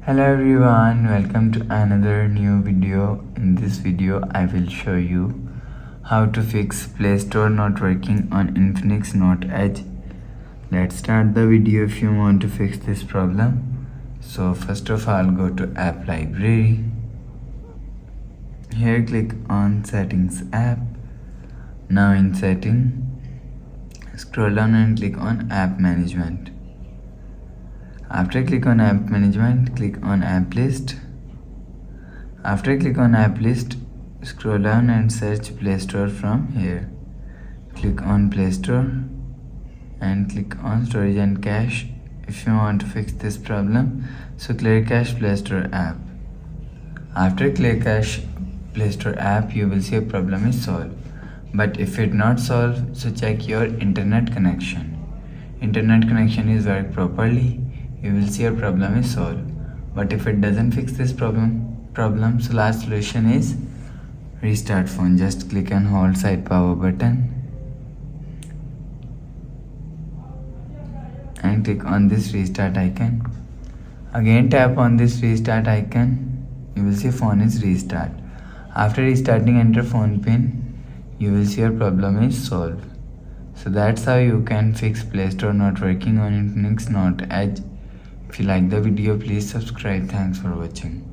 Hello everyone, welcome to another new video. In this video I will show you how to fix Play Store not working on Infinix Note Edge. Let's start the video if you want to fix this problem. So first of all, go to App Library. Here click on Settings App. Now in Setting, scroll down and click on App Management. After click on App Management, click on App List. After click on App List, scroll down and search Play Store from here. Click on Play Store and click on Storage and Cache if you want to fix this problem. So Clear Cache Play Store app. After Clear Cache Play Store app, you will see a problem is solved. But if it not solved, so check your internet connection. Internet connection is work properly, you will see your problem is solved. But if it doesn't fix this problem, so last solution is restart phone. Just click and hold side power button and click on this restart icon. Again tap on this restart icon, you will see phone is restart. After restarting, enter phone pin, you will see your problem is solved. So that's how you can fix Play Store not working on Infinix Note Edge. If you like the video, please subscribe. Thanks for watching.